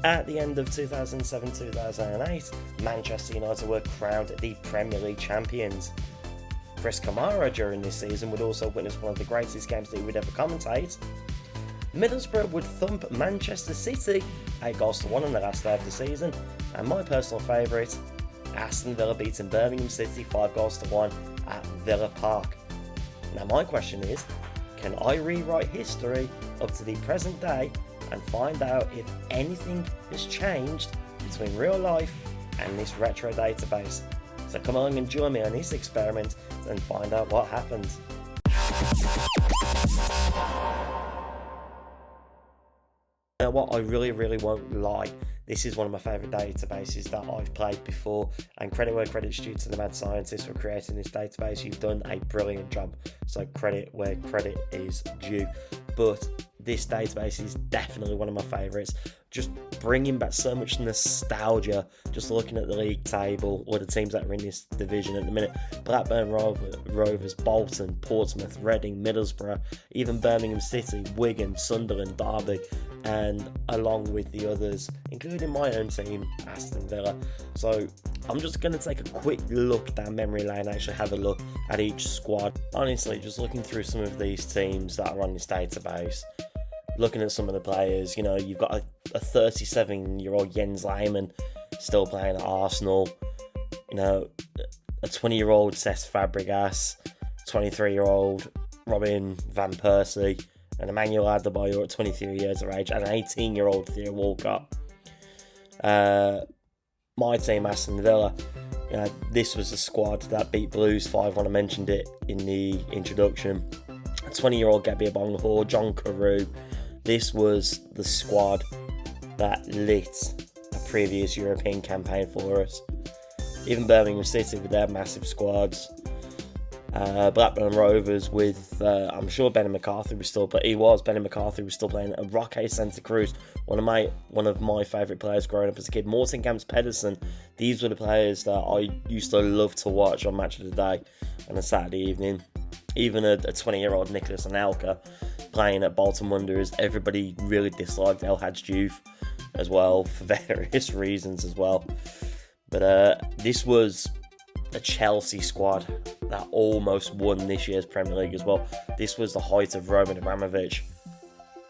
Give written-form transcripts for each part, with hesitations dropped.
At the end of 2007-2008, Manchester United were crowned the Premier League champions. Chris Kamara during this season would also witness one of the greatest games that he would ever commentate. Middlesbrough would thump Manchester City 8-1 on the last day of the season, and my personal favourite, Aston Villa beating Birmingham City 5-1 at Villa Park. Now my question is, can I rewrite history up to the present day and find out if anything has changed between real life and this retro database? So come along and join me on this experiment and find out what happens. Now what, I really won't lie, this is one of my favourite databases that I've played before, and credit where credit's due to the mad scientists for creating this database. You've done a brilliant job, so credit where credit is due. But this database is definitely one of my favourites, just bringing back so much nostalgia, just looking at the league table or the teams that are in this division at the minute. Blackburn Rovers, Bolton, Portsmouth, Reading, Middlesbrough, even Birmingham City, Wigan, Sunderland, Derby, and along with the others, including my own team, Aston Villa. So I'm just going to take a quick look down memory lane, actually have a look at each squad. Honestly, just looking through some of these teams that are on this database, looking at some of the players, you know, you've got a 37-year-old Jens Lehmann still playing at Arsenal, you know, a 20-year-old Cesc Fabregas, 23-year-old Robin Van Persie, and Emmanuel Adebayor at 23 years of age, and an 18-year-old Theo Walcott. My team, Aston Villa, you know, this was a squad that beat Blues 5-1. I mentioned it in the introduction. A 20-year-old Gabi Abonghor, John Carew. This was the squad that lit a previous European campaign for us. Even Birmingham City with their massive squads. Blackburn Rovers with, I'm sure Benny McCarthy was still, but Benny McCarthy was still playing at Roque Santa Cruz, one of my favourite players growing up as a kid. Morten Gamst Pedersen, these were the players that I used to love to watch on Match of the Day on a Saturday evening. Even a 20-year-old Nicholas Anelka playing at Bolton Wanderers. Everybody really disliked El Hadji Diouf as well, for various reasons as well. But this was a Chelsea squad that almost won this year's Premier League as well. This was the height of Roman Abramovich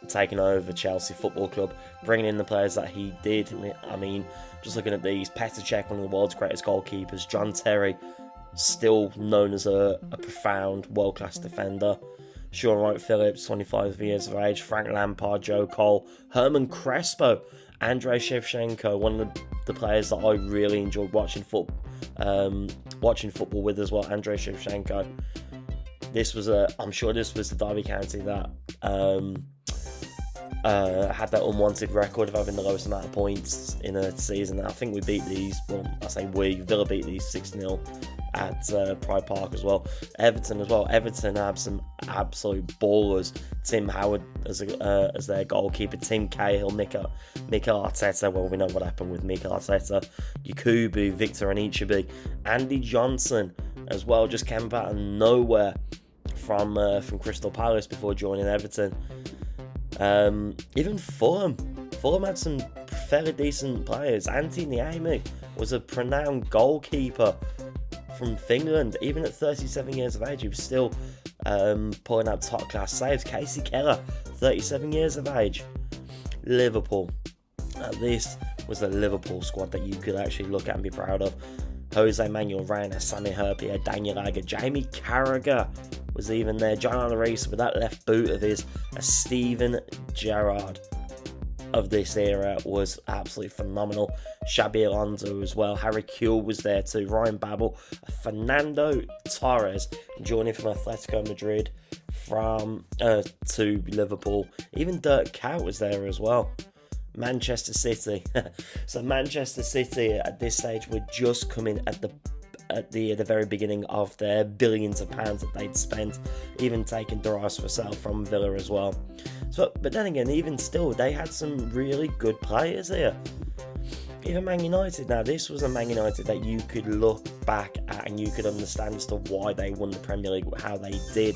taking over Chelsea Football Club, bringing in the players that he did. I mean, just looking at these, Petr Cech, one of the world's greatest goalkeepers, John Terry, still known as a profound world-class defender, Sean Wright-Phillips, 25 years of age, Frank Lampard, Joe Cole, Herman Crespo, Andrei Shevchenko, one of the players that I really enjoyed watching football with as well, Andrei Shevchenko. I'm sure this was the Derby County that had that unwanted record of having the lowest amount of points in a season. I think we beat these, Villa beat these 6-0 at Pride Park as well. Everton have some absolute ballers. Tim Howard as their goalkeeper, Tim Cahill, Mikel Arteta. Well, we know what happened with Mikel Arteta. Yakubu, Victor Anichebe, Andy Johnson as well, just came out of nowhere from Crystal Palace before joining Everton. Even Fulham had some fairly decent players. Antti Niemi was a renowned goalkeeper from Finland. Even at 37 years of age, he was still pulling out top class saves. Casey Keller, 37 years of age. Liverpool. This was the Liverpool squad that you could actually look at and be proud of. Jose Manuel Reina, Sami Hyypiä, Daniel Agger, Jamie Carragher was even there. John Alaris with that left boot of his. Steven Gerrard of this era was absolutely phenomenal. Xabi Alonso as well. Harry Kewell was there too. Ryan Babel, Fernando Torres joining from Atletico Madrid to Liverpool. Even Dirk Kuyt was there as well. Manchester City. So Manchester City at this stage were just coming at the very beginning of their billions of pounds that they'd spent, even taking Doras for sale from Villa as well. So, but then again, even still, they had some really good players here. Even Man United. Now, this was a Man United that you could look back at and you could understand as to why they won the Premier League, how they did.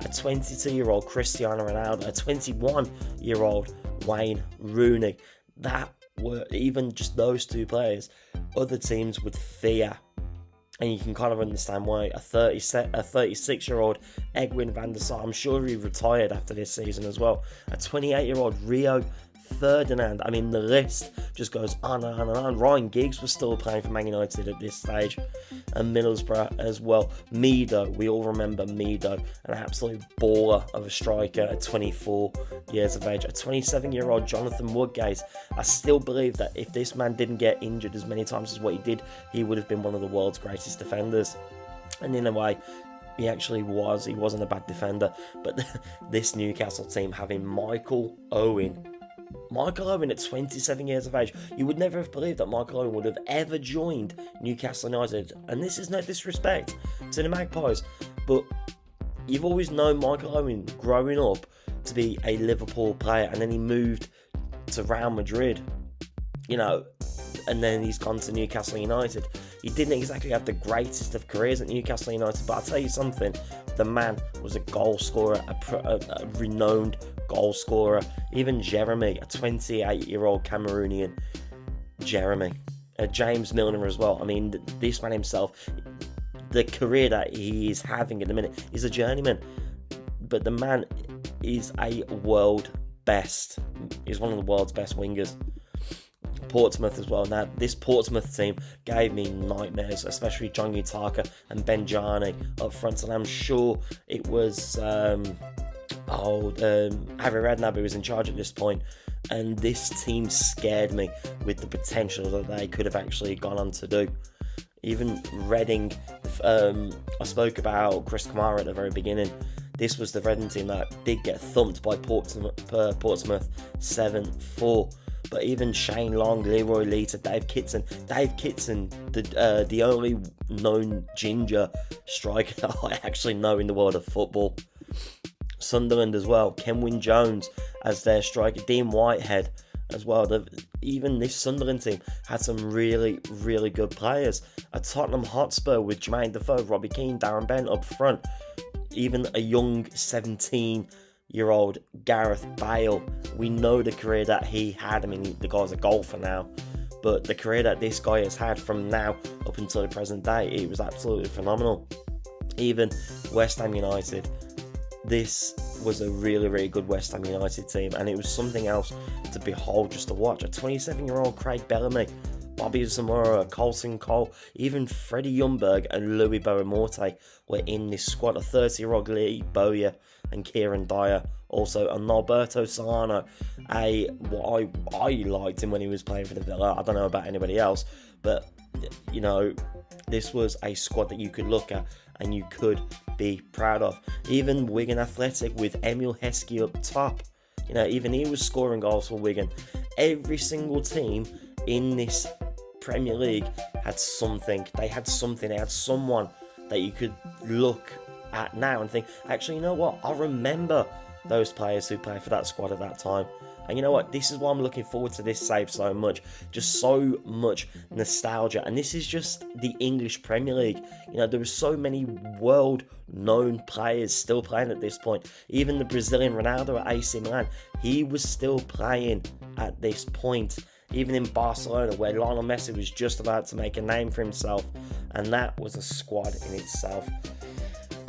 A 22-year-old Cristiano Ronaldo, a 21-year-old Wayne Rooney. That were even just those two players, other teams would fear. And you can kind of understand why a 36-year-old Edwin van der Sar, I'm sure he retired after this season as well. A 28-year-old Rio Ferdinand. I mean, the list just goes on and on and on. Ryan Giggs was still playing for Man United at this stage, and Middlesbrough as well. Mido, we all remember Mido, an absolute baller of a striker at 24 years of age. A 27-year-old Jonathan Woodgate. I still believe that if this man didn't get injured as many times as what he did, he would have been one of the world's greatest defenders. And in a way, he actually was. He wasn't a bad defender. But this Newcastle team having Michael Owen at 27 years of age, you would never have believed that Michael Owen would have ever joined Newcastle United. And this is no disrespect to the Magpies, but you've always known Michael Owen growing up to be a Liverpool player, and then he moved to Real Madrid, and then he's gone to Newcastle United. He didn't exactly have the greatest of careers at Newcastle United, but I'll tell you something, the man was a goal scorer, a renowned goal scorer. Even Jeremy, a 28-year-old Cameroonian, James Milner as well. I mean, this man himself, the career that he is having at the minute, is a journeyman, but the man is a world best. He's one of the world's best wingers. Portsmouth as well. Now, this Portsmouth team gave me nightmares, especially John Utaka and Benjani up front, and I'm sure it was Harry Redknapp who was in charge at this point, and this team scared me with the potential that they could have actually gone on to do. Even Reading, I spoke about Chris Kamara at the very beginning. This was the Reading team that did get thumped by Portsmouth 7-4. But even Shane Long, Leroy Lita, Dave Kitson, the only known ginger striker that I actually know in the world of football. Sunderland as well, Kenwyne Jones as their striker, Dean Whitehead as well. Even this Sunderland team had some really, really good players. A Tottenham Hotspur with Jermaine Defoe, Robbie Keane, Darren Bent up front. Even a young 17-year-old Gareth Bale. We know the career that he had. I mean, the guy's a golfer now, but the career that this guy has had from now up until the present day, it was absolutely phenomenal. Even West Ham United, this was a really, really good West Ham United team, and it was something else to behold, just to watch. A 27-year-old Craig Bellamy, Bobby Zamora, Colson Cole, even Freddie Ljungberg and Louis Boamorte were in this squad. A 30-year-old Lee Bowyer and Kieran Dyer, also a Norberto Solano. I liked him when he was playing for the Villa. I don't know about anybody else, but this was a squad that you could look at and you could be proud of. Even Wigan Athletic with Emile Heskey up top, even he was scoring goals for Wigan. Every single team in this Premier League had something. They had someone that you could look at now and think, actually, you know what? I remember those players who played for that squad at that time. And you know what? This is why I'm looking forward to this save so much. Just so much nostalgia. And this is just the English Premier League. There were so many world-known players still playing at this point. Even the Brazilian Ronaldo at AC Milan, he was still playing at this point. Even in Barcelona, where Lionel Messi was just about to make a name for himself. And that was a squad in itself.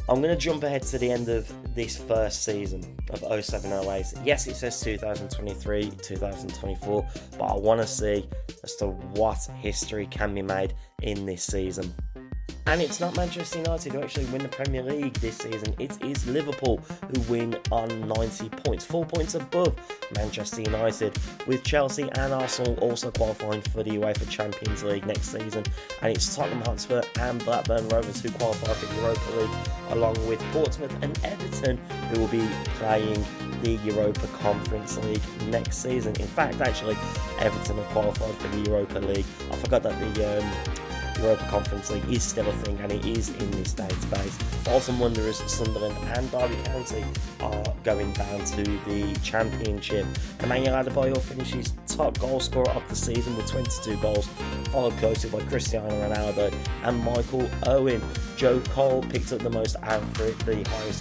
I'm going to jump ahead to the end of this first season of 07-08. Yes, it says 2023-2024, but I want to see as to what history can be made in this season. And it's not Manchester United who actually win the Premier League this season. It is Liverpool who win on 90 points, 4 points above Manchester United, with Chelsea and Arsenal also qualifying for the UEFA Champions League next season. And it's Tottenham Hotspur and Blackburn Rovers who qualify for the Europa League, along with Portsmouth and Everton who will be playing the Europa Conference League next season. In fact, actually, Everton have qualified for the Europa League. I forgot that the Europa Conference League is still a thing, and it is in this database. Bolton Wanderers, Sunderland and Derby County are going down to the Championship. Emmanuel Adebayor finishes top goal scorer of the season with 22 goals, followed closely by Cristiano Ronaldo and Michael Owen. Joe Cole picked up the highest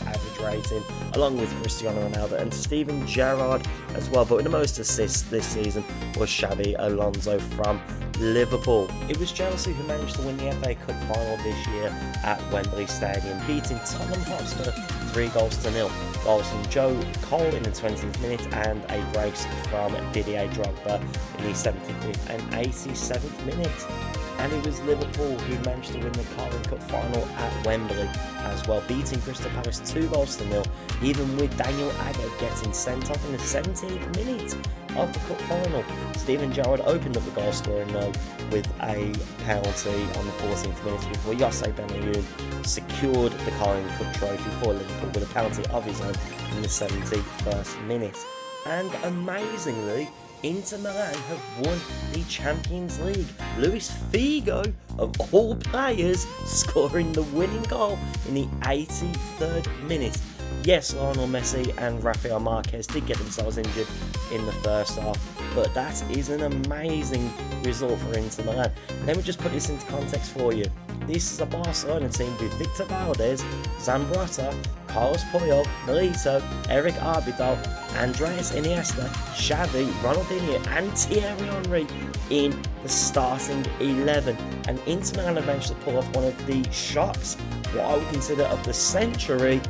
average rating, along with Cristiano Ronaldo and Steven Gerrard as well. But with the most assists this season was Xabi Alonso from Liverpool. It was Chelsea who managed to win the FA Cup final this year at Wembley Stadium, beating Tottenham Hotspur 3-0. Goals from Joe Cole in the 20th minute and a brace from Didier Drogba in the 75th and 87th minute. And it was Liverpool who managed to win the Carling Cup final at Wembley as well, beating Crystal Palace 2-0, even with Daniel Agger getting sent off in the 17th minute of the cup final. Steven Gerrard opened up the goal scoring though with a penalty on the 14th minute before Jose Benayoun secured the Carling Cup trophy for Liverpool with a penalty of his own in the 71st minute. And amazingly, Inter Milan have won the Champions League. Luis Figo, of all players, scoring the winning goal in the 83rd minute. Yes, Lionel Messi and Rafael Marquez did get themselves injured in the first half, but that is an amazing result for Inter Milan. Let me just put this into context for you. This is a Barcelona team with Victor Valdez, Zambrotta, Carlos Puyol, Milito, Eric Abidal, Andreas Iniesta, Xavi, Ronaldinho and Thierry Henry in the starting 11. And Inter Milan have managed to pull off one of the shocks, what I would consider of the century,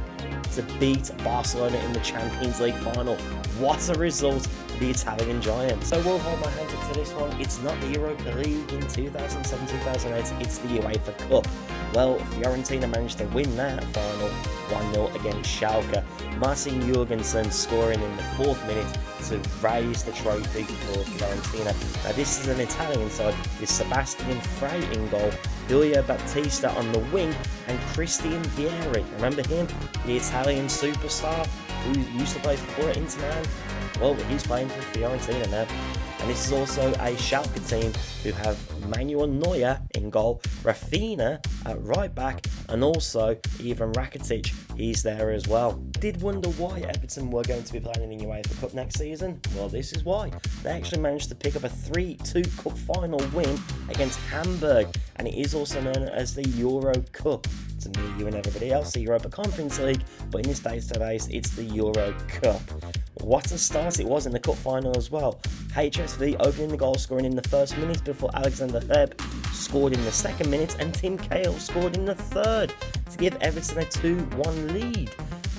to beat Barcelona in the Champions League final. What a result for the Italian giants. So we'll hold my hands up to this one. It's not the Europa League in 2007-2008, it's the UEFA Cup. Well, Fiorentina managed to win that final 1-0 against Schalke. Martin Jurgensen scoring in the 4th minute to raise the trophy for Fiorentina. Now this is an Italian side with Sebastian Frey in goal, Ilia Battista on the wing and Christian Vieri. Remember him? The Italian superstar who used to play for Inter Milan? Well, he's playing for Fiorentina now. And this is also a Schalke team who have Manuel Neuer in goal, Rafinha at right back, and also Ivan Rakitic, he's there as well. Did wonder why Everton were going to be playing in the UEFA Cup next season? Well, this is why. They actually managed to pick up a 3-2 cup final win against Hamburg, and it is also known as the Euro Cup. To me, you and everybody else, the Europa Conference League, but in this database, it's the Euro Cup. What a start it was in the cup final as well. HSV opening the goal scoring in the 1st minute before Alexander Herb scored in the 2nd minute and Tim Cahill scored in the 3rd to give Everton a 2-1 lead.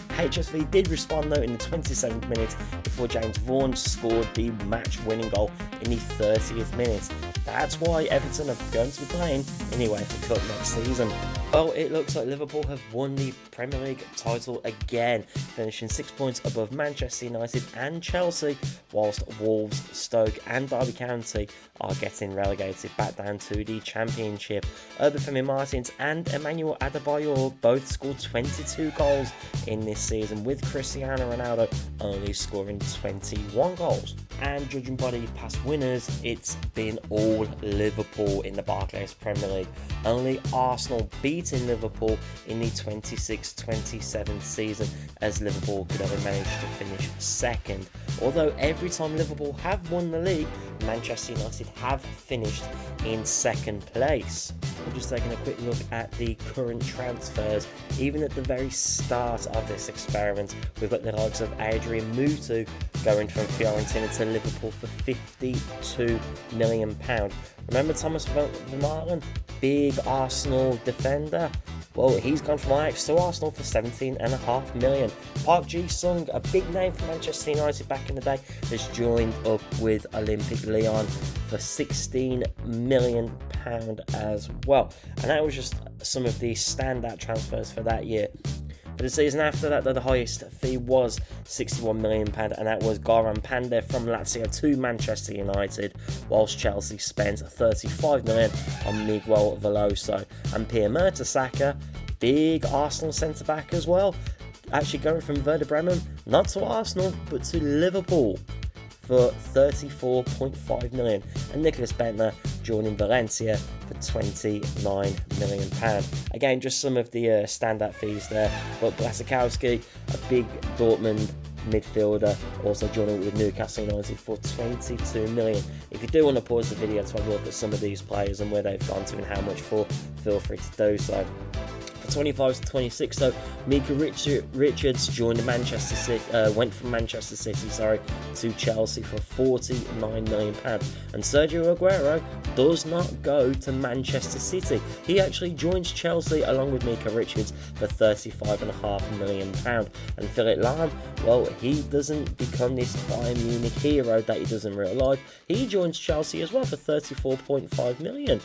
HSV did respond though in the 27th minute before James Vaughan scored the match-winning goal in the 30th minute. That's why Everton are going to be playing in the UEFA Cup next season. Well, it looks like Liverpool have won the Premier League title again, finishing 6 points above Manchester United and Chelsea, whilst Wolves, Stoke and Derby County are getting relegated back down to the Championship. Obafemi Martins and Emmanuel Adebayor both scored 22 goals in this season, with Cristiano Ronaldo only scoring 21 goals. And judging by the past winners, it's been all Liverpool in the Barclays Premier League. Only Arsenal beating Liverpool in the 26-27 season, as Liverpool could only manage to finish 2nd. Although every time Liverpool have won the league, Manchester United have finished in 2nd place. I'm just taking a quick look at the current transfers. Even at the very start of this experiment, we've got the likes of Adrian Mutu going from Fiorentina to Liverpool for £52 million. Remember Thomas Vermaelen, big Arsenal defender? Well, he's gone from Ajax to Arsenal for £17.5 million. Park Ji-sung, a big name for Manchester United back in the day, has joined up with Olympique Lyon for £16 million as well. And that was just some of the standout transfers for that year. For the season after that, though, the highest fee was £61 million, and that was Goran Pandev from Lazio to Manchester United, whilst Chelsea spent £35 million on Miguel Veloso. And Pierre Mertesacker, big Arsenal centre-back as well, actually going from Werder Bremen, not to Arsenal, but to Liverpool, for 34.5 million, and Nicholas Bentner joining Valencia for 29 million pound. Again, just some of the standout fees there, but Blasakowski, a big Dortmund midfielder, also joining with Newcastle United for 22 million. If you do want to pause the video to have a look at some of these players and where they've gone to and how much for, feel free to do so. For 25 to 26, though, Mika Richards joined Manchester City, went from Manchester City, to Chelsea for 49 million pound, and Sergio Aguero does not go to Manchester City. He actually joins Chelsea along with Mika Richards for 35.5 million pound, and Philip Lahm, well, he doesn't become this Bayern Munich hero that he does in real life. He joins Chelsea as well for 34.5 million.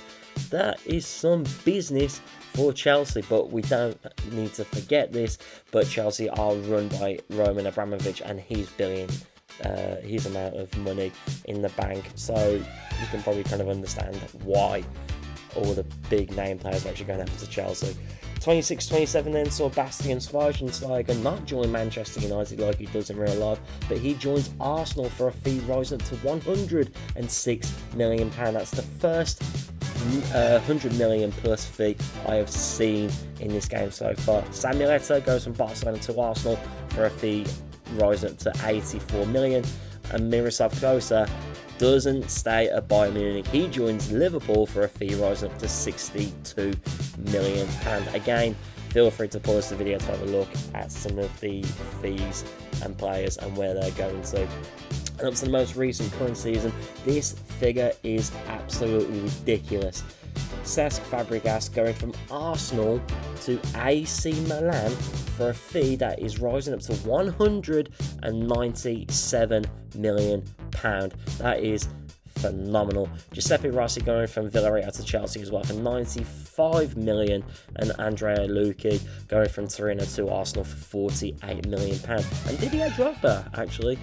That is some business for Chelsea, but we don't need to forget this. But Chelsea are run by Roman Abramovich, and he's billion his amount of money in the bank. So you can probably kind of understand why all the big name players are actually going after to Chelsea. 26-27 then saw Bastian Schweinsteiger not join Manchester United like he does in real life, but he joins Arsenal for a fee rising up to £106 million. That's the first 100 million plus fee I have seen in this game so far. Samuel Eto'o goes from Barcelona to Arsenal for a fee rising up to 84 million, and Miroslav Klose doesn't stay at Bayern Munich. He joins Liverpool for a fee rising up to 62 million pound. Again, feel free to pause the video to have a look at some of the fees and players and where they're going to. And up to the most recent current season, this figure is absolutely ridiculous. Cesc Fabregas going from Arsenal to AC Milan for a fee that is rising up to £197 million. That is phenomenal. Giuseppe Rossi going from Villarreal to Chelsea as well for 95 million, and Andrea Lucchi going from Torino to Arsenal for 48 million pound. And Didier Drogba actually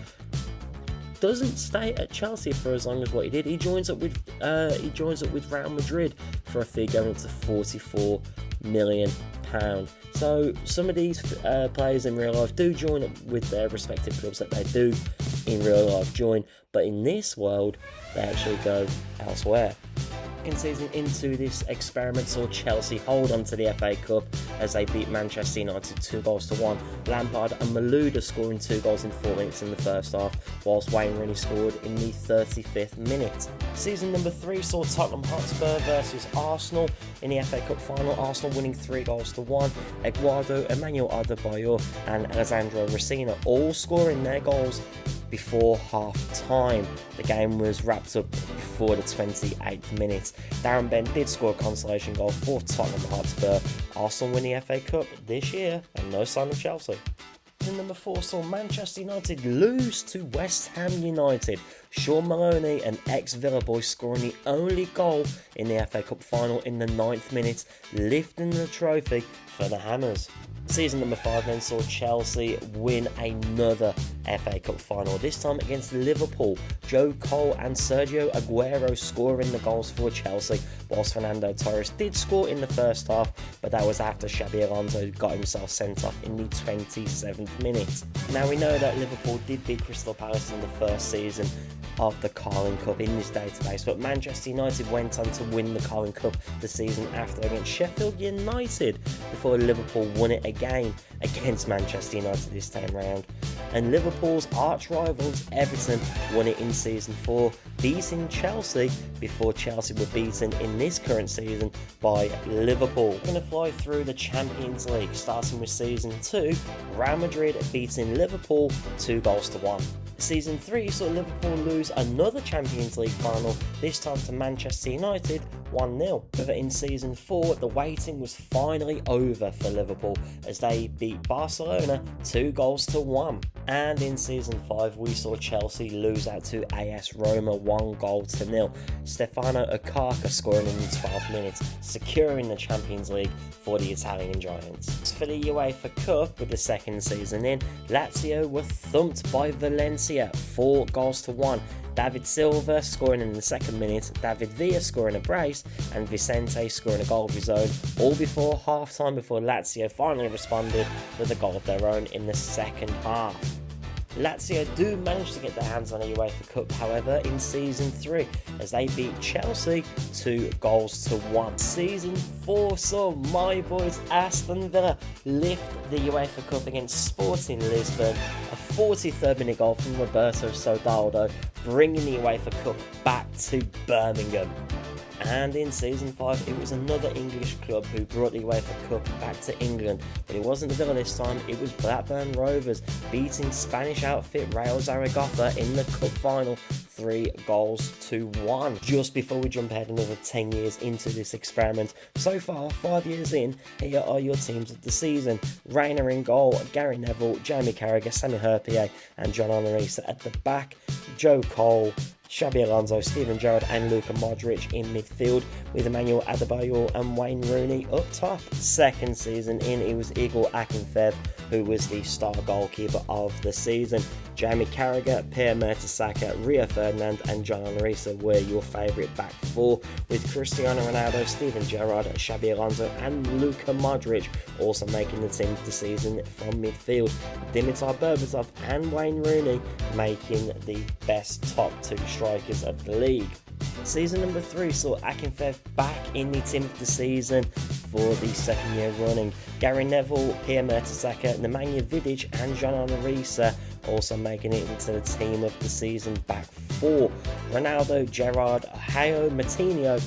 doesn't stay at Chelsea for as long as what he did. He joins up with Real Madrid for a fee going up to 44 million pound. So some of these players in real life do join up with their respective clubs that they do in real life join, but in this world they actually go elsewhere. Second season into this experiment saw Chelsea hold on to the FA Cup as they beat Manchester United 2-1. Lampard and Malouda scoring 2 goals in 4 minutes in the first half, whilst Wayne Rooney scored in the 35th minute. Season number 3 saw Tottenham Hotspur versus Arsenal in the FA Cup final, Arsenal winning 3-1. Eduardo Emmanuel Adebayor and Alessandro Rosina all scoring their goals before half time. The game was wrapped up before the 28th minute. Darren Bent did score a consolation goal for Tottenham Hotspur. Arsenal win the FA Cup this year, and no sign of Chelsea. In number 4 saw Manchester United lose to West Ham United. Sean Maloney, an ex-Villa boy, scoring the only goal in the FA Cup final in the 9th minute, lifting the trophy for the Hammers. Season number 5 then saw Chelsea win another FA Cup final, this time against Liverpool. Joe Cole and Sergio Aguero scoring the goals for Chelsea, whilst Fernando Torres did score in the first half, but that was after Xabi Alonso got himself sent off in the 27th minute. Now we know that Liverpool did beat Crystal Palace in the first season of the Carling Cup in this database, but Manchester United went on to win the Carling Cup the season after against Sheffield United before Liverpool won it again against Manchester United this time round. And Liverpool's arch rivals Everton won it in season 4, beating Chelsea before Chelsea were beaten in this current season by Liverpool. We're going to fly through the Champions League, starting with season 2, Real Madrid beating Liverpool 2-1. Season 3 saw Liverpool lose another Champions League final, this time to Manchester United 1-0. But in Season 4, the waiting was finally over for Liverpool as they beat Barcelona 2-1. And in Season 5, we saw Chelsea lose out to AS Roma 1-0. Stefano Okaka scoring in the 12th minute, securing the Champions League for the Italian Giants. For the UEFA Cup, with the second season in, Lazio were thumped by Valencia 4-1. David Silva scoring in the 2nd minute, David Villa scoring a brace, and Vicente scoring a goal of his own, all before half-time, before Lazio finally responded with a goal of their own in the second half. Lazio do manage to get their hands on a UEFA Cup, however, in Season 3, as they beat Chelsea 2-1. Season 4 saw my boys Aston Villa lift the UEFA Cup against Sporting Lisbon, a 43rd minute goal from Roberto Soldado, bringing the UEFA Cup back to Birmingham. And in Season 5, it was another English club who brought the UEFA Cup back to England, but it wasn't the Villa this time, it was Blackburn Rovers, beating Spanish outfit Real Zaragoza in the cup final 3-1. Just before we jump ahead another 10 years into this experiment, so far 5 years in, here are your teams of the season. Reina in goal, Gary Neville, Jamie Carragher, Sami Hyypiä and John Arisa at the back, Joe Cole, Xabi Alonso, Steven Gerrard and Luka Modric in midfield, with Emmanuel Adebayor and Wayne Rooney up top. Second season in, it was Igor Akinfev who was the star goalkeeper of the season. Jamie Carragher, Pierre Mertesacker, Rio Ferdinand and John Arisa were your favourite back four, with Cristiano Ronaldo, Steven Gerrard, Xabi Alonso and Luka Modric also making the team of the season from midfield. Dimitar Berbatov and Wayne Rooney making the best top two strikers of the league. Season number 3 saw Akinfev back in the team of the season for the second year running. Gary Neville, Pierre Mertesacker, Nemanja Vidic and John Arisa also making it into the team of the season back four. Ronaldo, Gerrard, Hayo Matinho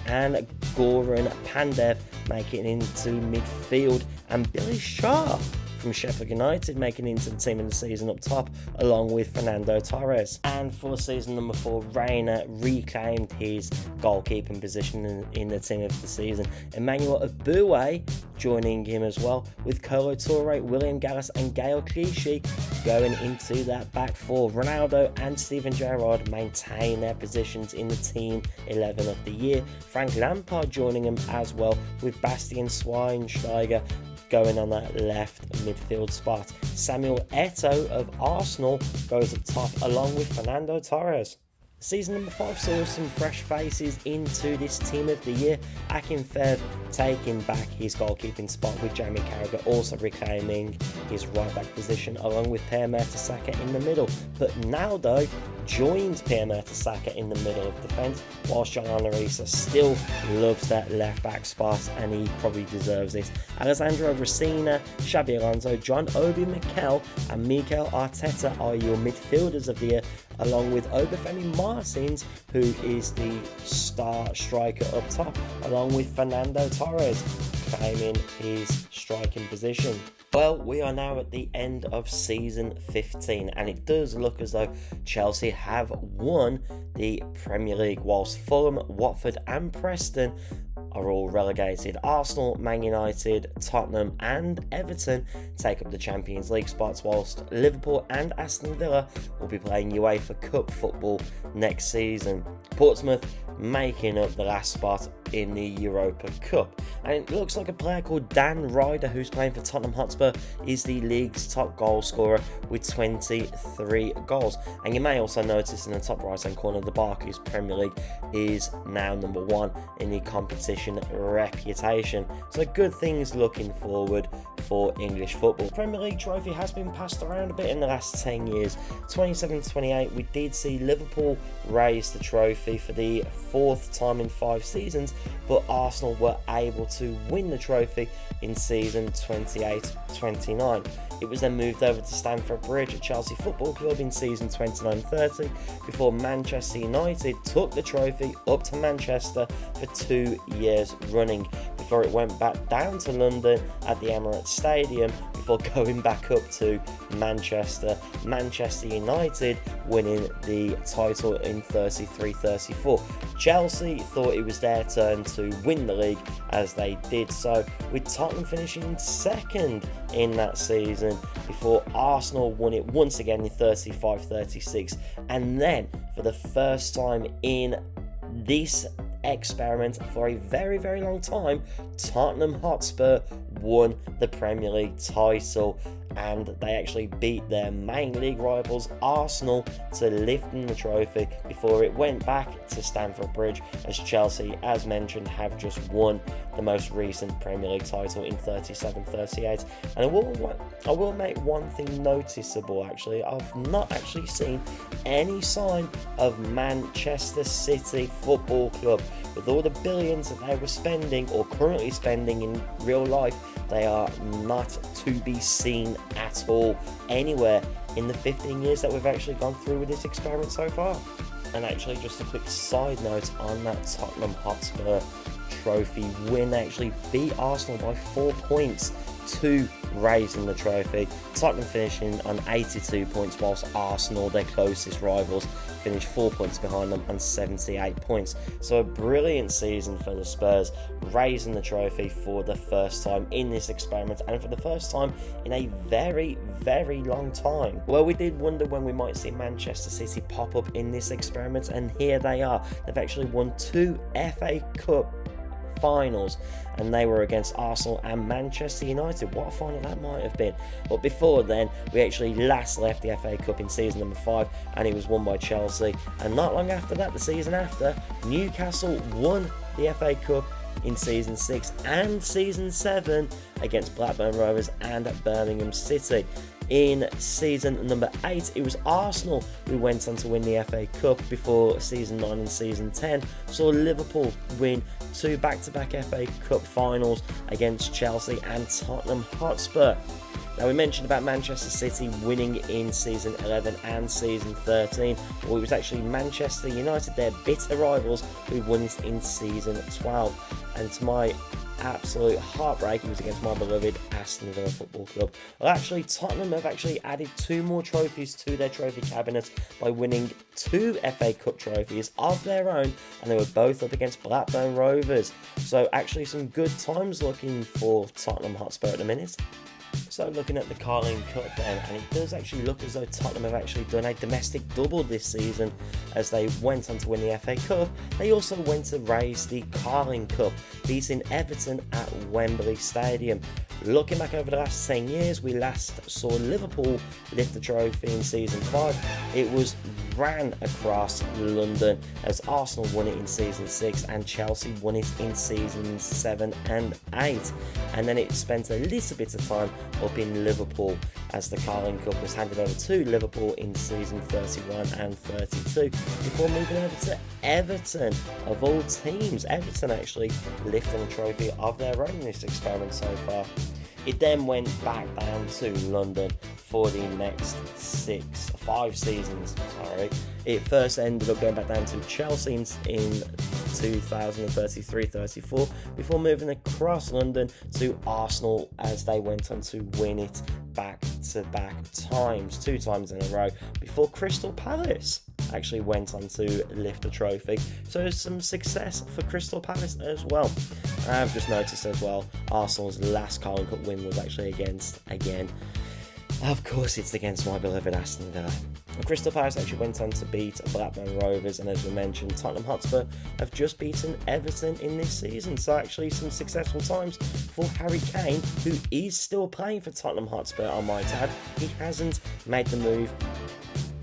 and Goran Pandev making it into midfield, and Billy Shaw from Sheffield United making it into the team of the season up top, along with Fernando Torres. And for season number 4, Reina reclaimed his goalkeeping position in the team of the season. Emmanuel Aboué joining him as well, with Kolo Touré, William Gallas and Gael Clichy going into that back four. Ronaldo and Steven Gerrard maintain their positions in the team 11 of the year. Frank Lampard joining him as well, with Bastian Schweinsteiger going on that left midfield spot. Samuel Eto'o of Arsenal goes up top, along with Fernando Torres. Season number 5 saw some fresh faces into this team of the year. Akinfev taking back his goalkeeping spot, with Jamie Carragher also reclaiming his right back position, along with Pierre Mertesacker in the middle. But Naldo joins Pierre Mertesacker in the middle of defence, whilst John Arisa still loves that left back spot, and he probably deserves it. Alessandro Rosina, Xabi Alonso, John Obi Mikel and Mikel Arteta are your midfielders of the year, along with Obafemi Martins, who is the star striker up top, along with Fernando Torres claiming his striking position. Well, we are now at the end of season 15, and it does look as though Chelsea have won the Premier League, whilst Fulham, Watford and Preston are all relegated. Arsenal, Man United, Tottenham and Everton take up the Champions League spots, whilst Liverpool and Aston Villa will be playing UEFA Cup football next season. Portsmouth making up the last spot in the Europa Cup, and it looks like a player called Dan Ryder, who's playing for Tottenham Hotspur, is the league's top goal scorer with 23 goals. And you may also notice in the top right hand corner, the Barclays Premier League is now number 1 in the competition reputation, so good things looking forward for English football. Premier League trophy has been passed around a bit in the last 10 years. 27-28, we did see Liverpool raise the trophy for the 4th time in 5 seasons, but Arsenal were able to win the trophy in season 28-29. It was then moved over to Stamford Bridge at Chelsea Football Club in season 29-30, before Manchester United took the trophy up to Manchester for 2 years running, before it went back down to London at the Emirates Stadium, before going back up to Manchester. Manchester United winning the title in 33-34. Chelsea thought it was their turn to win the league, as they did so, with Tottenham finishing second in that season, before Arsenal won it once again in 35-36. And then, for the first time in this experiment for a very, very long time, Tottenham Hotspur won the Premier League title, and they actually beat their main league rivals Arsenal to lift them the trophy before it went back to Stamford Bridge, as Chelsea, as mentioned, have just won the most recent Premier League title in 37-38. And I will make one thing noticeable actually. I've not actually seen any sign of Manchester City Football Club. With all the billions that they were spending or currently spending in real life, they are not to be seen at all anywhere in the 15 years that we've actually gone through with this experiment so far. And actually, just a quick side note on that Tottenham Hotspur trophy win, they actually beat Arsenal by 4 points to raising the trophy. Tottenham finishing on 82 points, whilst Arsenal, their closest rivals, finished 4 points behind them on 78 points. So a brilliant season for the Spurs, raising the trophy for the first time in this experiment, and for the first time in a very, very long time. Well, we did wonder when we might see Manchester City pop up in this experiment, and here they are. They've actually won 2 FA Cup finals, and they were against Arsenal and Manchester United. What a final that might have been. But before then, we actually last left the FA Cup in season number 5, and it was won by Chelsea. And not long after that, the season after, Newcastle won the FA Cup in season 6 and season 7 against Blackburn Rovers and Birmingham City. In season number 8, it was Arsenal who went on to win the FA Cup, before season 9 and season 10 saw Liverpool win 2 back-to-back FA Cup finals against Chelsea and Tottenham Hotspur. Now, we mentioned about Manchester City winning in season 11 and season 13. Well, it was actually Manchester United, their bitter rivals, who won it in season 12. And to my absolute heartbreak, it was against my beloved Aston Villa Football Club. Well, actually, Tottenham have actually added 2 more trophies to their trophy cabinet by winning 2 FA Cup trophies of their own, and they were both up against Blackburn Rovers. So actually some good times looking for Tottenham Hotspur at the minute. So looking at the Carling Cup then, and it does actually look as though Tottenham have actually done a domestic double this season, as they went on to win the FA Cup. They also went to raise the Carling Cup, beating Everton at Wembley Stadium. Looking back over the last 10 years, we last saw Liverpool lift the trophy in season 5. It was ran across London, as Arsenal won it in season 6 and Chelsea won it in seasons 7 and 8. And then it spent a little bit of time up in Liverpool, as the Carling Cup was handed over to Liverpool in season 31 and 32, before moving over to Everton, of all teams. Everton actually lifting a trophy of their own in this experiment so far. It then went back down to London for the next 5 seasons. It first ended up going back down to Chelsea in 2033-34, before moving across London to Arsenal, as they went on to win it back-to-back times, 2 times in a row, before Crystal Palace actually went on to lift the trophy. So some success for Crystal Palace as well. I've just noticed as well, Arsenal's last Carling Cup win was actually against, again, of course it's against my beloved Aston Villa. Crystal Palace actually went on to beat Blackburn Rovers, and as we mentioned, Tottenham Hotspur have just beaten Everton in this season. So actually some successful times for Harry Kane, who is still playing for Tottenham Hotspur, I might add. He hasn't made the move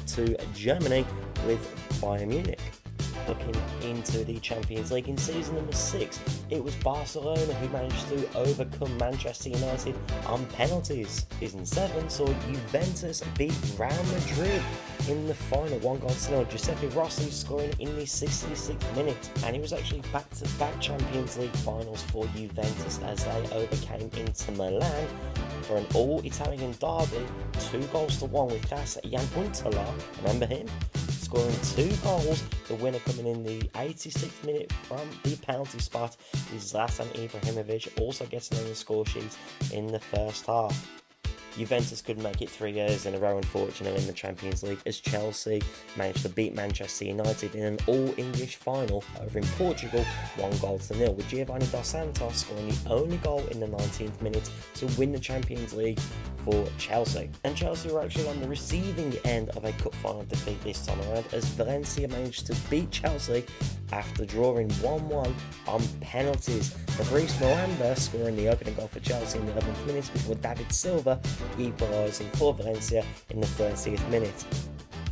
to Germany with Bayern Munich. Looking into the Champions League in season number 6, it was Barcelona who managed to overcome Manchester United on penalties. Season 7 saw Juventus beat Real Madrid in the final, 1-0. Giuseppe Rossi scoring in the 66th minute, and it was actually back-to-back Champions League finals for Juventus, as they overcame Inter Milan for an all-Italian derby, 2-1 with class Jan Huntelaar, remember him? Scoring 2 goals, the winner coming in the 86th minute from the penalty spot. Zlatan Ibrahimovic also getting on the score sheet in the first half. Juventus could make it 3 years in a row, unfortunately, in the Champions League, as Chelsea managed to beat Manchester United in an all-English final over in Portugal, 1-0, with Giovanni Dos Santos scoring the only goal in the 19th minute to win the Champions League for Chelsea. And Chelsea were actually on the receiving end of a cup final defeat this time around, as Valencia managed to beat Chelsea after drawing 1-1 on penalties. Fabrice Miranda scoring the opening goal for Chelsea in the 11th minute, before David Silva equalising for Valencia in the 30th minute.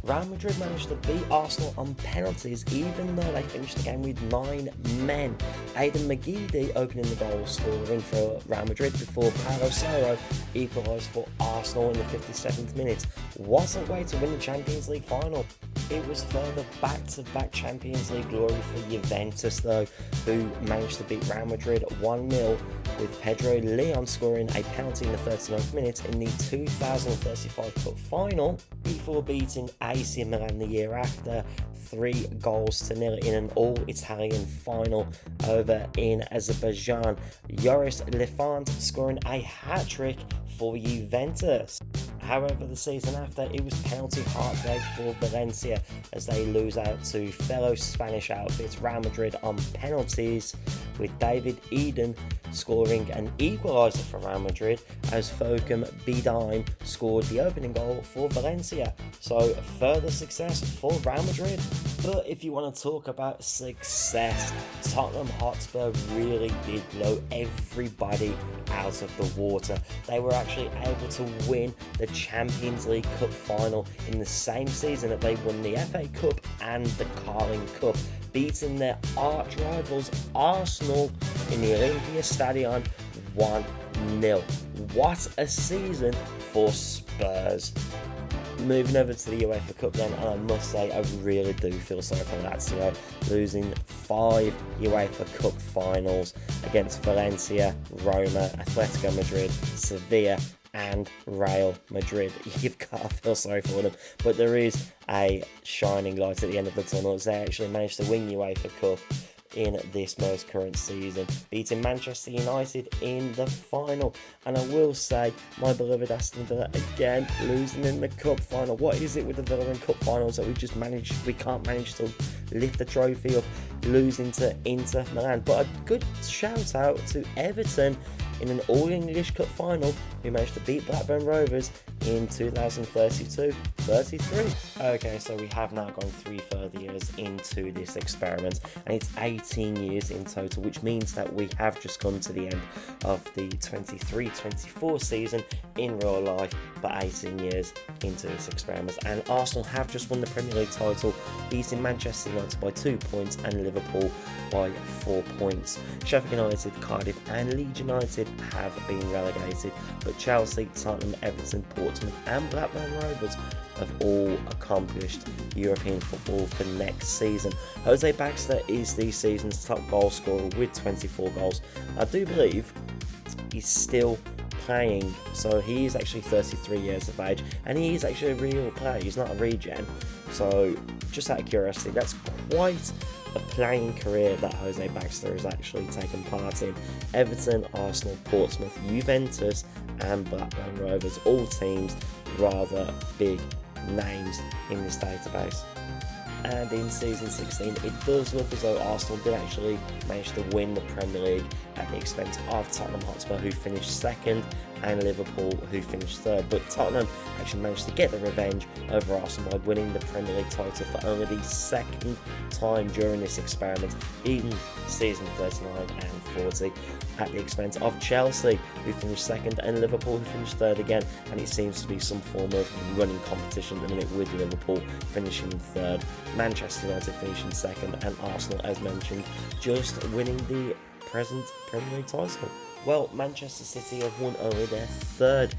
Real Madrid managed to beat Arsenal on penalties even though they finished the game with 9 men. Aidan McGeady opening the goal scoring for Real Madrid before Paulo Serro equalised for Arsenal in the 57th minute. What a way to win the Champions League final. It was further back-to-back Champions League glory for Juventus though, who managed to beat Real Madrid 1-0 with Pedro Leon scoring a penalty in the 39th minute in the 2035 Cup final before beating AC Milan the year after 3-0 in an all-Italian final over in Azerbaijan. Joris Lefant scoring a hat-trick for Juventus. However, the season after, it was penalty heartbreak for Valencia as they lose out to fellow Spanish outfits Real Madrid on penalties, with David Eden scoring an equaliser for Real Madrid as Fokum Bidine scored the opening goal for Valencia. So further success for Real Madrid. But if you want to talk about success, Tottenham Hotspur really did blow everybody out of the water. They were actually able to win the Champions League Cup final in the same season that they won the FA Cup and the Carling Cup, beating their arch rivals Arsenal in the Olympia Stadion 1-0. What a season for Spurs. Moving over to the UEFA Cup then, and I must say I really do feel sorry for Lazio, losing 5 UEFA Cup finals against Valencia, Roma, Atletico Madrid, Sevilla and Real Madrid. You've got to feel sorry for them, but there is a shining light at the end of the tunnel as they actually managed to win UEFA Cup in this most current season, beating Manchester United in the final. And I will say, my beloved Aston Villa again losing in the cup final. What is it with the Villa and cup finals that we can't manage to lift the trophy up, losing to Inter Milan? But a good shout out to Everton in an all-English cup final, who managed to beat Blackburn Rovers in 2032-33. Okay, so we have now gone 3 further years into this experiment, and it's 18 years in total, which means that we have just come to the end of the 23-24 season in real life, but 18 years into this experiment. And Arsenal have just won the Premier League title, beating Manchester United by 2 points and Liverpool by 4 points. Sheffield United, Cardiff and Leeds United have been relegated, but Chelsea, Tottenham, Everton, Portsmouth and Blackburn Rovers have all accomplished European football for next season. Jose Baxter is the season's top goal scorer with 24 goals. I do believe he's still playing, so he is actually 33 years of age, and he is actually a real player, he's not a regen. So just out of curiosity, that's quite a playing career that Jose Baxter has actually taken part in. Everton, Arsenal, Portsmouth, Juventus and Blackburn Rovers, all teams rather big names in this database. And in season 16, it does look as though Arsenal did actually manage to win the Premier League at the expense of Tottenham Hotspur, who finished second, and Liverpool, who finished third. But Tottenham actually managed to get the revenge over Arsenal by winning the Premier League title for only the second time during this experiment in season 39 and 40, at the expense of Chelsea, who finished second, and Liverpool, who finished third again. And it seems to be some form of running competition at the minute, with Liverpool finishing third, Manchester United finishing second, and Arsenal, as mentioned, just winning the present Premier League title. Well, Manchester City have won only their third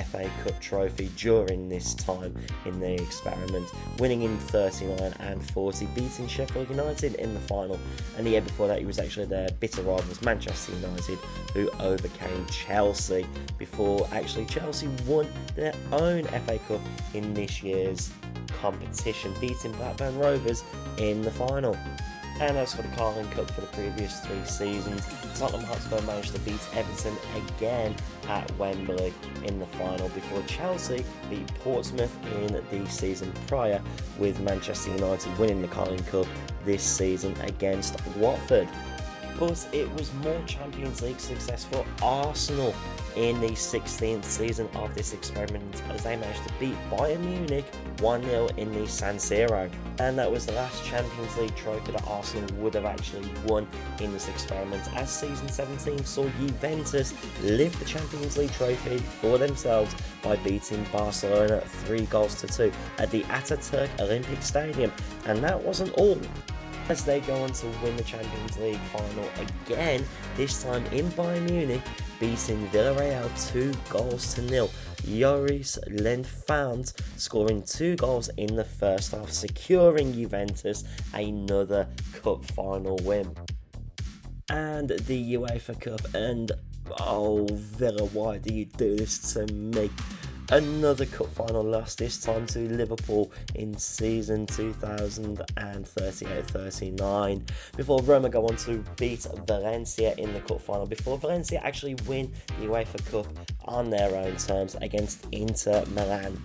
FA Cup trophy during this time in the experiment, winning in 39 and 40, beating Sheffield United in the final. And the year before that, it was actually their bitter rivals Manchester United who overcame Chelsea, before actually Chelsea won their own FA Cup in this year's competition, beating Blackburn Rovers in the final. And as for the Carling Cup for the previous 3 seasons, Tottenham Hotspur managed to beat Everton again at Wembley in the final, before Chelsea beat Portsmouth in the season prior, with Manchester United winning the Carling Cup this season against Watford. but it was more Champions League success for Arsenal in the 16th season of this experiment, as they managed to beat Bayern Munich 1-0 in the San Siro, and that was the last Champions League trophy that Arsenal would have actually won in this experiment, as season 17 saw Juventus lift the Champions League trophy for themselves by beating Barcelona 3-2 at the Ataturk Olympic Stadium. And that wasn't all, as they go on to win the Champions League final again, this time in Bayern Munich, beating Villarreal 2-0. Joris Lenfant scoring 2 goals in the first half, securing Juventus another cup final win. And the UEFA Cup, and oh Villa, why do you do this to me? Another cup final loss, this time to Liverpool in season 2038-39, before Roma go on to beat Valencia in the cup final, before Valencia actually win the UEFA Cup on their own terms against Inter Milan.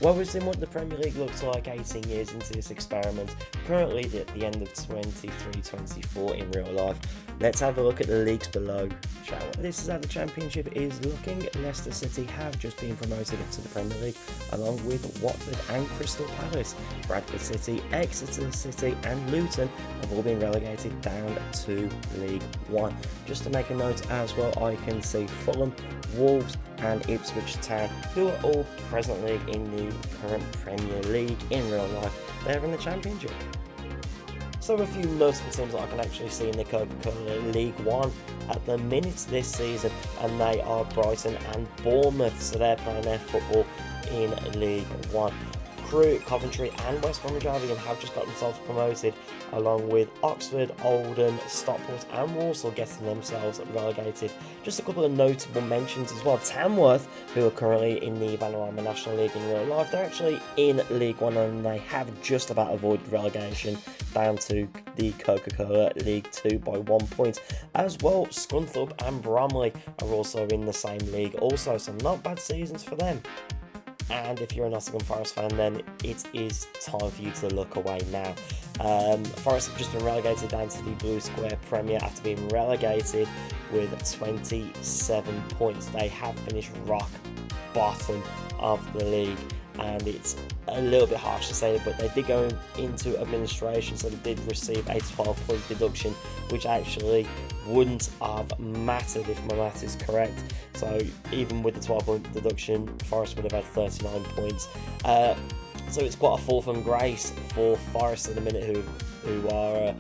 Well, we've seen what the Premier League looks like 18 years into this experiment, currently at the end of 23-24 in real life. Let's have a look at the leagues below, shall we? This is how the Championship is looking. Leicester City have just been promoted to the Premier League, along with Watford and Crystal Palace. Bradford City, Exeter City and Luton have all been relegated down to League One. Just to make a note as well, I can see Fulham, Wolves and Ipswich Town, who are all presently in the current Premier League in real life. They're in the Championship. So a few notable teams that I can actually see in the Coca-Cola League One at the minute this season, and they are Brighton and Bournemouth, so they're playing their football in League One. Crewe, Coventry and West Bromwich Albion have just got themselves promoted, along with Oxford, Oldham, Stockport and Walsall getting themselves relegated. Just a couple of notable mentions as well. Tamworth, who are currently in the Vanarama National League in real life, they're actually in League One and they have just about avoided relegation down to the Coca-Cola League 2 by 1 point. As well, Scunthorpe and Bromley are also in the same league also, so not bad seasons for them. And if you're a Nottingham Forest fan, then it is time for you to look away now. Forest have just been relegated down to the Blue Square Premier after being relegated with 27 points. They have finished rock bottom of the league, and it's a little bit harsh to say, but they did go into administration, so they did receive a 12-point deduction, which actually wouldn't have mattered if my math is correct. So even with the 12-point deduction, Forest would have had 39 points. So it's quite a fall from grace for Forest at the minute, who are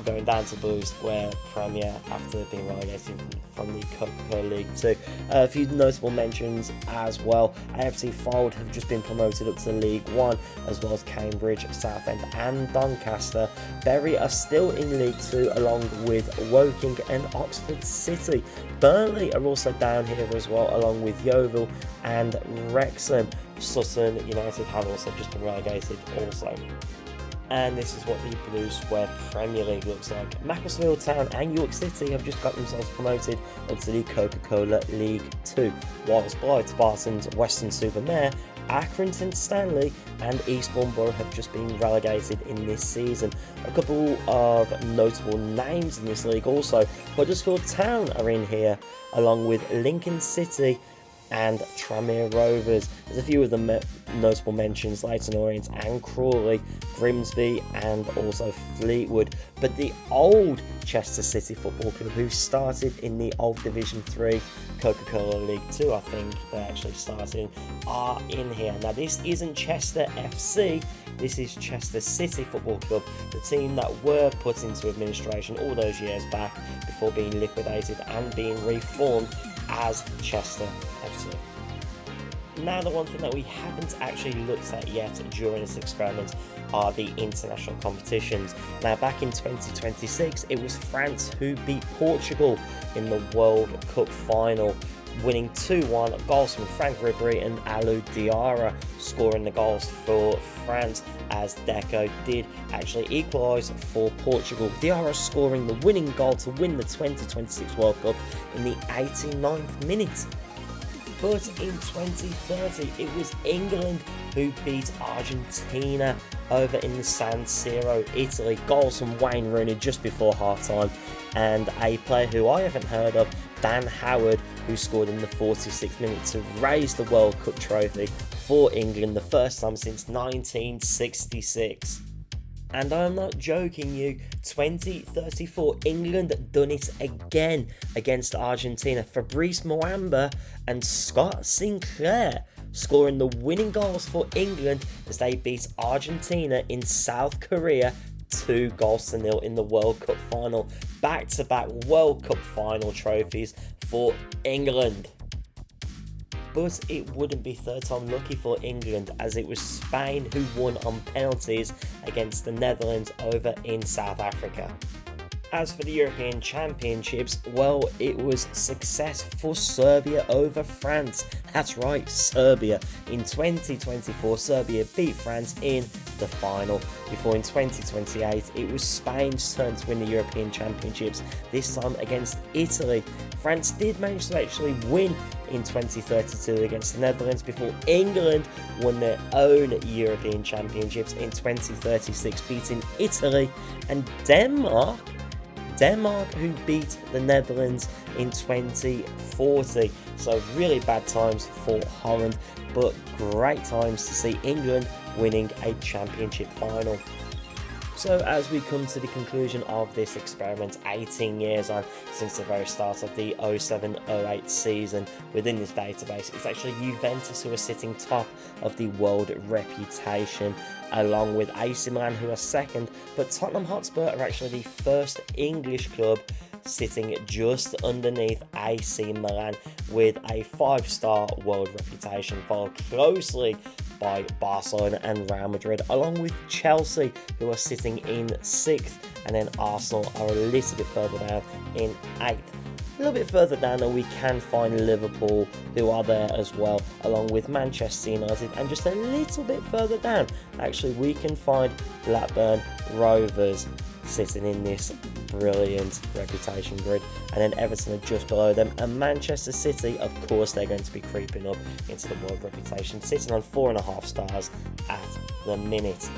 going down to Blue Square Premier after being relegated from the Coca-Cola League 2. A few notable mentions as well. AFC Fylde have just been promoted up to League 1, as well as Cambridge, Southend and Doncaster. Bury are still in League 2, along with Woking and Oxford City. Burnley are also down here as well, along with Yeovil and Wrexham. Sutton United have also just been relegated also. And this is what the Blue Square Premier League looks like. Macclesfield Town and York City have just got themselves promoted up to the Coca-Cola League 2, whilst Blyth, Spartans, Weston-super-Mare, Accrington Stanley and Eastbourne Borough have just been relegated in this season. A couple of notable names in this league also. Huddersfield Town are in here, along with Lincoln City and Tranmere Rovers. There's a few of the notable mentions: Leyton Orient and Crawley, Grimsby and also Fleetwood. But the old Chester City Football Club, who started in the old Division 3 Coca-Cola League 2, I think they actually started, are in here. Now this isn't Chester FC, this is Chester City Football Club, the team that were put into administration all those years back before being liquidated and being reformed as Chester FC. Now, the one thing that we haven't actually looked at yet during this experiment are the international competitions. Now, back in 2026, it was France who beat Portugal in the World Cup final, winning 2-1, goals from Frank Ribéry and Alou Diarra scoring the goals for France, as Deco did actually equalise for Portugal. Diarra scoring the winning goal to win the 2026 World Cup in the 89th minute. But in 2030, it was England who beat Argentina over in the San Siro, Italy. Goals from Wayne Rooney just before half-time, and a player who I haven't heard of, Dan Howard, who scored in the 46th minute to raise the World Cup trophy for England, the first time since 1966. And I'm not joking you, 2034, England done it again against Argentina. Fabrice Muamba and Scott Sinclair scoring the winning goals for England as they beat Argentina in South Korea 2-0 in the World Cup final. Back-to-back World Cup final trophies for England. But it wouldn't be third time lucky for England, as it was Spain who won on penalties against the Netherlands over in South Africa. As for the European Championships, well, it was success for Serbia over France. That's right, Serbia. In 2024, Serbia beat France in the final. Before in 2028, it was Spain's turn to win the European Championships, this time against Italy. France did manage to actually win in 2032 against the Netherlands before England won their own European Championships in 2036, beating Italy and Denmark, who beat the Netherlands in 2040. So really bad times for Holland, but great times to see England winning a championship final. So as we come to the conclusion of this experiment, 18 years on since the very start of the 07-08 season within this database, it's actually Juventus who are sitting top of the world reputation, along with AC Milan who are second, but Tottenham Hotspur are actually the first English club sitting just underneath AC Milan with a 5-star world reputation, followed closely by Barcelona and Real Madrid, along with Chelsea who are sitting in 6th, and then Arsenal are a little bit further down in 8th. A little bit further down and we can find Liverpool who are there as well, along with Manchester United, and just a little bit further down actually we can find Blackburn Rovers sitting in this brilliant reputation grid, and then Everton are just below them, and Manchester City, of course, they're going to be creeping up into the world reputation, sitting on 4.5 stars at the minute.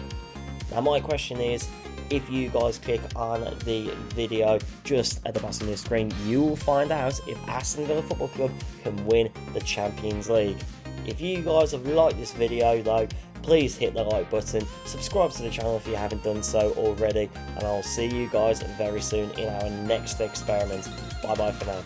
Now my question is, if you guys click on the video just at the bottom of the screen, you will find out if Aston Villa Football Club can win the Champions League. If you guys have liked this video though, please hit the like button, subscribe to the channel if you haven't done so already, and I'll see you guys very soon in our next experiment. Bye bye for now.